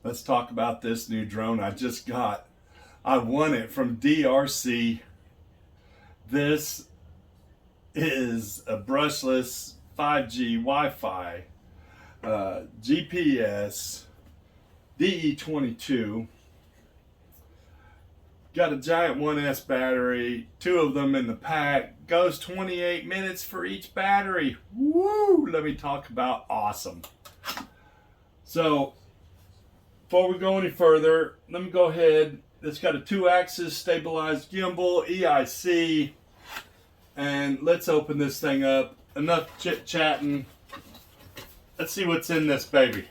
Let's talk about this new drone I just got. I won it from DRC. This is a brushless 5G Wi-Fi GPS DE22. Got a giant 1S battery, two of them in the pack. Goes 28 minutes for each battery. Woo! Let me talk about awesome. So, before we go any further, let me go ahead. It's got a 2-axis stabilized gimbal, EIC, and let's open this thing up. Enough chit-chatting. Let's see what's in this baby.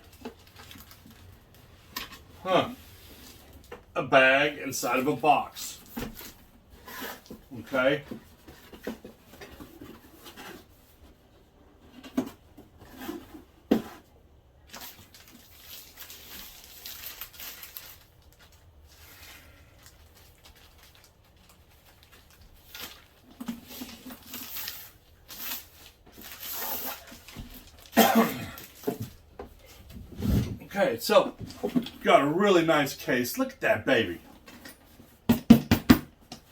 A bag inside of a box. Okay. Okay, so got a really nice case. Look at that baby.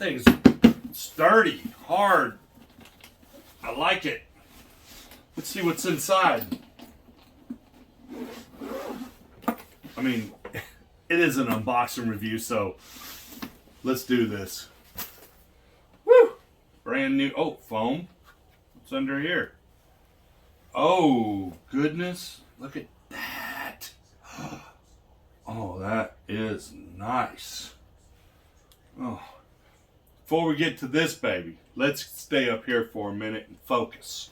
Thing's sturdy, hard. I like it. Let's see what's inside. I mean, it is an unboxing review, so let's do this. Woo! Brand new. Oh, foam. What's under here? Oh, goodness. Look at that. Oh, that is nice. Oh. Before we get to this baby, let's stay up here for a minute and focus.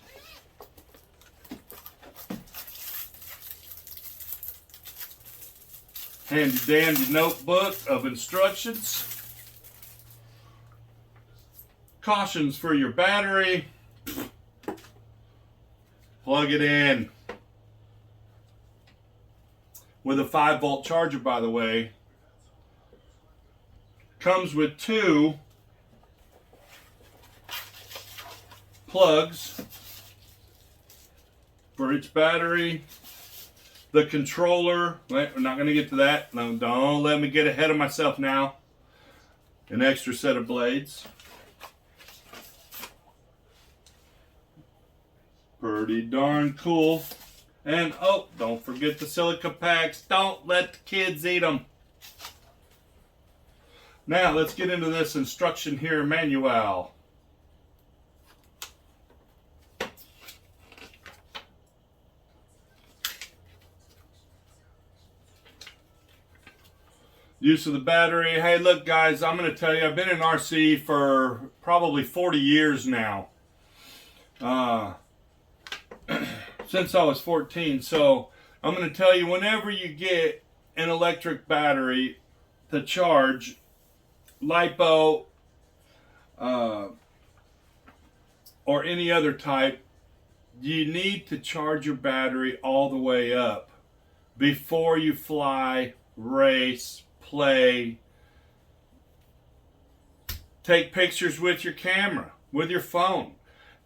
Handy dandy notebook of instructions. Cautions for your battery. Plug it in. With a 5-volt charger, by the way. Comes with 2 plugs for each battery. The controller, we're not going to get to that. No, don't let me get ahead of myself now. An extra set of blades. Pretty darn cool. And oh, don't forget the silica packs. Don't let the kids eat them. Now let's get into this instruction here manual. Use of the battery. Hey, look guys, I'm going to tell you, I've been in RC for probably 40 years now. Since I was 14. So I'm going to tell you, whenever you get an electric battery to charge, LiPo, or any other type, you need to charge your battery all the way up before you fly, race, play, take pictures with your camera, with your phone.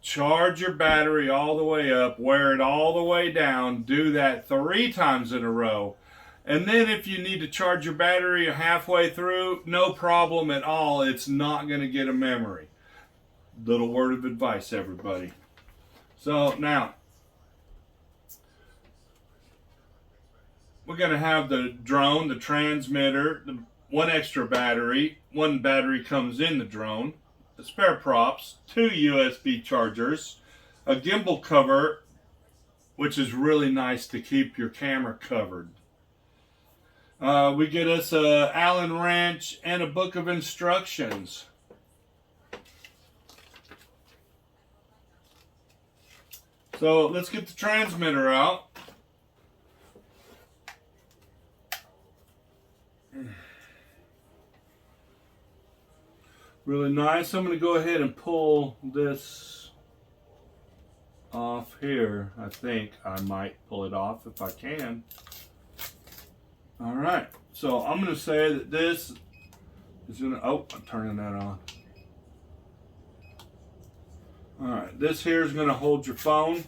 Charge your battery all the way up, wear it all the way down, do that 3 times in a row. And then if you need to charge your battery halfway through, no problem at all. It's not going to get a memory. Little word of advice, everybody. So now, we're going to have the drone, the transmitter, the 1 extra battery. 1 battery comes in the drone. The spare props, 2 USB chargers, a gimbal cover, which is really nice to keep your camera covered. We get us a Allen wrench and a book of instructions. So let's get the transmitter out. Really nice. I'm going to go ahead and pull this off here. I think I might pull it off if I can. Alright, so I'm going to say that this is going to, oh, I'm turning that on. Alright, this here is going to hold your phone,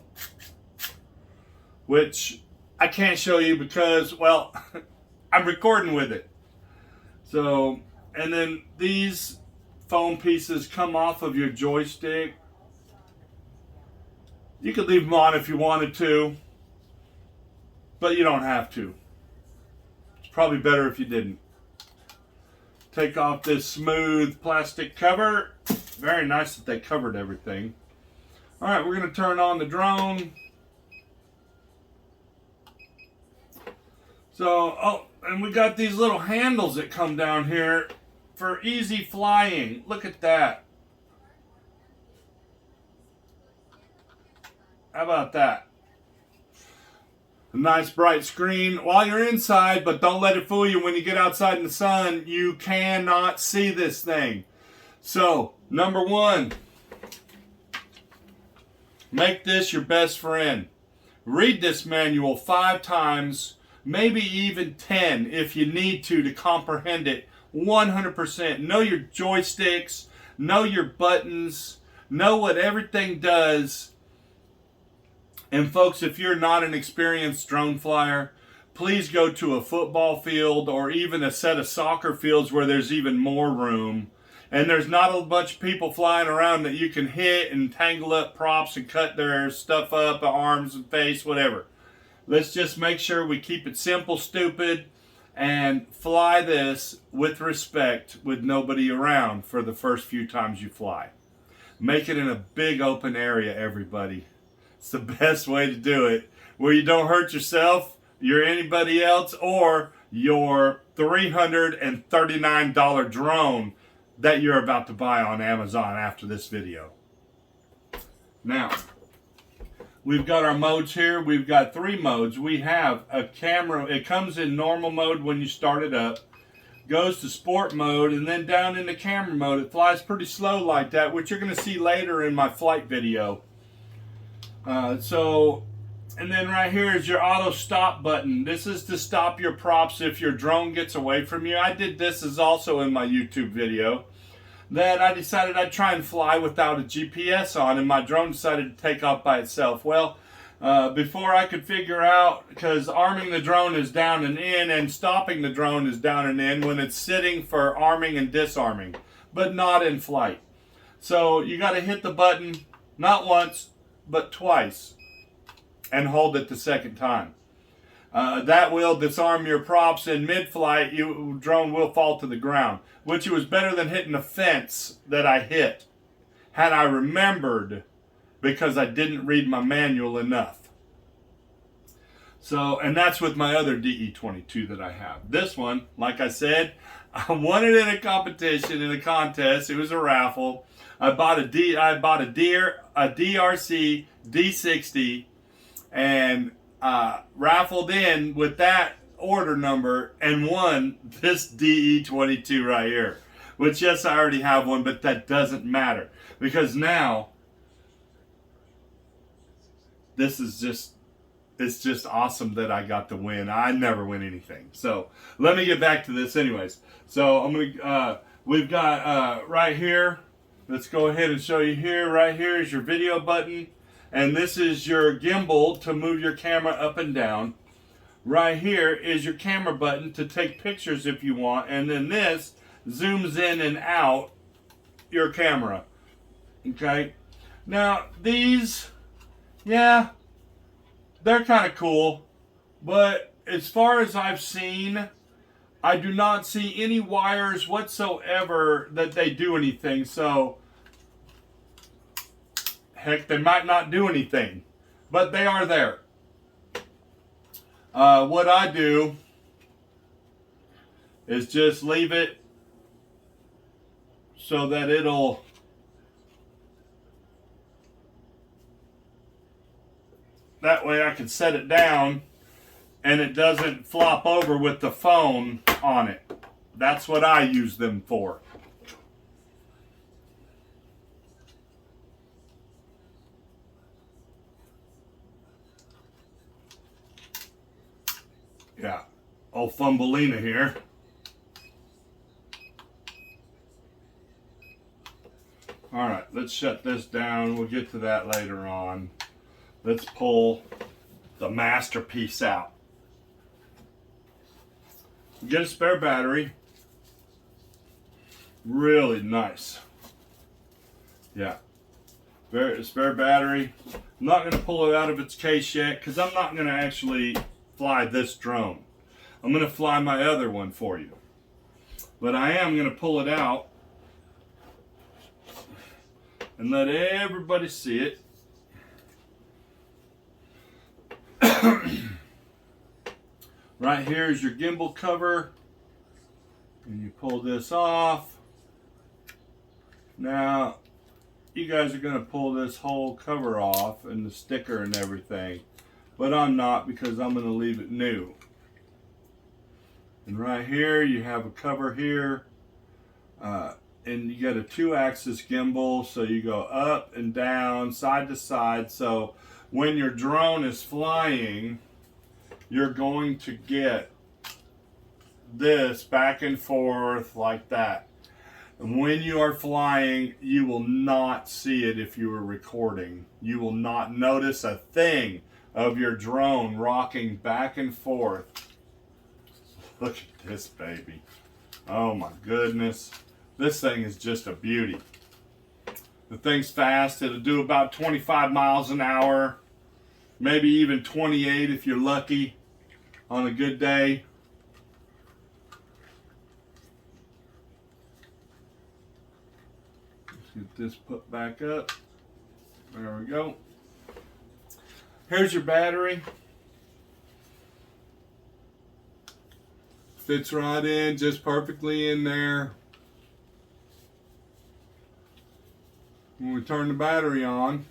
which I can't show you because, well, I'm recording with it. So, and then these foam pieces come off of your joystick. You could leave them on if you wanted to, but you don't have to. It's probably better if you didn't. Take off this smooth plastic cover. Very nice that they covered everything. All right, we're going to turn on the drone. So, oh, and we got these little handles that come down here for easy flying. Look at that. How about that? A nice bright screen while you're inside, but don't let it fool you. When you get outside in the sun, you cannot see this thing. So, number one, make this your best friend. Read this manual 5 times, maybe even 10 if you need to comprehend it 100%. Know your joysticks, know your buttons, know what everything does. And folks, if you're not an experienced drone flyer, please go to a football field or even a set of soccer fields where there's even more room. And there's not a bunch of people flying around that you can hit and tangle up props and cut their stuff up, arms and face, whatever. Let's just make sure we keep it simple, stupid, and fly this with respect with nobody around for the first few times you fly. Make it in a big open area, everybody. It's the best way to do it, where you don't hurt yourself, you're anybody else, or your $339 drone that you're about to buy on Amazon after this video. Now, we've got our modes here. We've got 3 modes. We have a camera. It comes in normal mode when you start it up, goes to sport mode, and then down into camera mode. It flies pretty slow like that, which you're going to see later in my flight video. And then right here is your auto stop button. This is to stop your props if your drone gets away from you. I did this as also in my YouTube video. Then I decided I'd try and fly without a GPS on, and my drone decided to take off by itself. Well, before I could figure out, because arming the drone is down and in, and stopping the drone is down and in when it's sitting for arming and disarming, but not in flight. So you got to hit the button not once, but twice, and hold it the second time. That will disarm your props in mid-flight. Your drone will fall to the ground, which was better than hitting a fence that I hit, had I remembered, because I didn't read my manual enough. So, and that's with my other DE22 that I have. This one, like I said, I won it in a competition, in a contest. It was a raffle. I bought a DRC D60 and raffled in with that order number and won this DE22 right here. Which, yes, I already have one, but that doesn't matter. Because now, this is just, it's just awesome that I got the win. I never win anything. So, let me get back to this anyways. So, I'm going to, we've got right here, let's go ahead and show you here. Right here is your video button. And this is your gimbal to move your camera up and down. Right here is your camera button to take pictures if you want. And then this zooms in and out your camera. Okay. Now, these, yeah, they're kind of cool. But as far as I've seen, I do not see any wires whatsoever that they do anything. So, heck, they might not do anything, but they are there. What I do is just leave it so that it'll that way I can set it down and it doesn't flop over with the phone on it. That's what I use them for. Yeah, old Fumbleina here. All right, let's shut this down. We'll get to that later on. Let's pull the masterpiece out. get a spare battery. Really nice. Yeah. Spare battery. I'm not going to pull it out of its case yet because I'm not going to actually fly this drone. I'm going to fly my other one for you. But I am going to pull it out and let everybody see it. Right here is your gimbal cover. And you pull this off. Now, you guys are going to pull this whole cover off and the sticker and everything. But I'm not, because I'm going to leave it new. And right here you have a cover here. And you got a 2-axis gimbal, so you go up and down, side to side. So when your drone is flying, you're going to get this back and forth like that. And when you are flying, you will not see it if you are recording. You will not notice a thing of your drone rocking back and forth. Look at this baby. Oh my goodness. This thing is just a beauty. The thing's fast. It'll do about 25 miles an hour. Maybe even 28 if you're lucky on a good day. Let's get this put back up. There we go. Here's your battery. Fits right in, just perfectly in there. When we turn the battery on,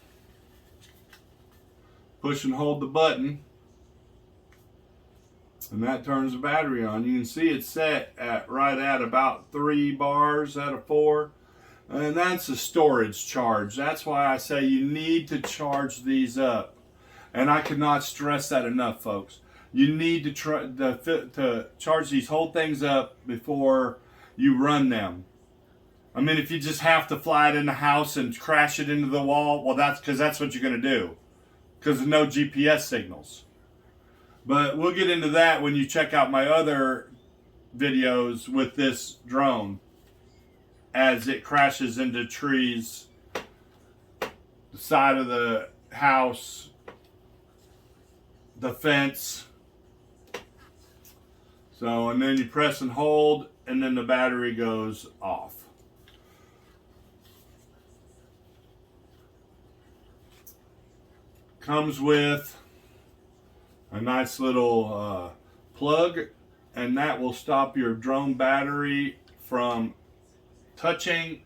push and hold the button, and that turns the battery on. You can see it's set at right at about 3 bars out of 4, and that's a storage charge. That's why I say you need to charge these up, and I cannot stress that enough, folks. You need to charge these whole things up before you run them. I mean, if you just have to fly it in the house and crash it into the wall, well, that's because that's what you're going to do, because there's no GPS signals. But we'll get into that when you check out my other videos with this drone as it crashes into trees, the side of the house, the fence. So, and then you press and hold, and then the battery goes off. Comes with a nice little plug, and that will stop your drone battery from touching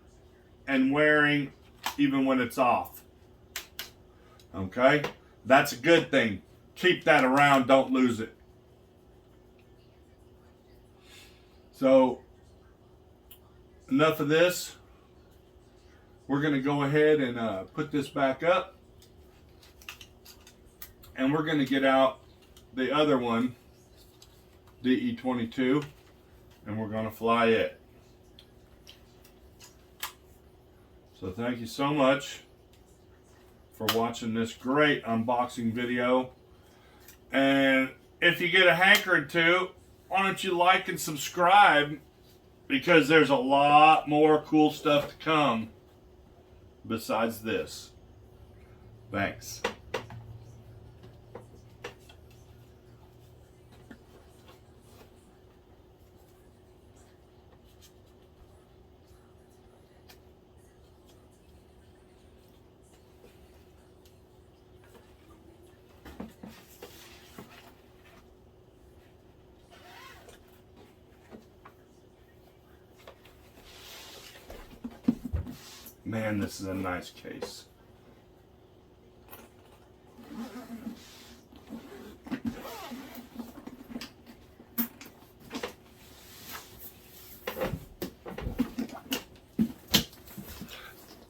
and wearing even when it's off. Okay? That's a good thing. Keep that around, don't lose it. So, enough of this. We're going to go ahead and put this back up. And we're going to get out the other one, DE22, and we're going to fly it. So thank you so much for watching this great unboxing video. And if you get a hankering to, why don't you like and subscribe, because there's a lot more cool stuff to come besides this. Thanks. Man, this is a nice case.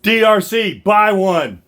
DRC, buy one.